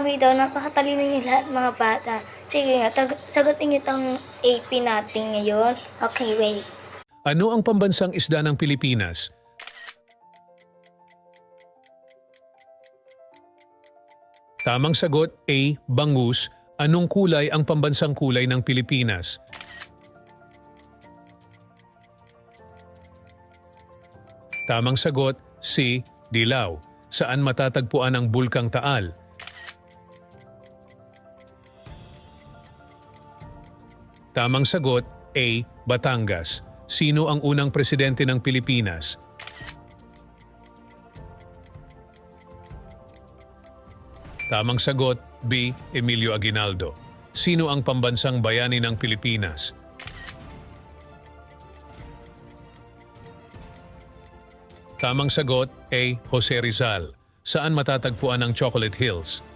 sabi daw napakatalino niyo lahat mga bata. Sige nga, sagutin niyo tong AP natin ngayon. Okay, wait. Ano ang pambansang isda ng Pilipinas? Tamang sagot A. Bangus. Anong kulay ang pambansang kulay ng Pilipinas? Tamang sagot C. Dilaw. Saan matatagpuan ang Bulkang Taal? Tamang sagot A. Batangas. Sino ang unang presidente ng Pilipinas? Tamang sagot B. Emilio Aguinaldo. Sino ang pambansang bayani ng Pilipinas? Tamang sagot A. Jose Rizal. Saan matatagpuan ang Chocolate Hills?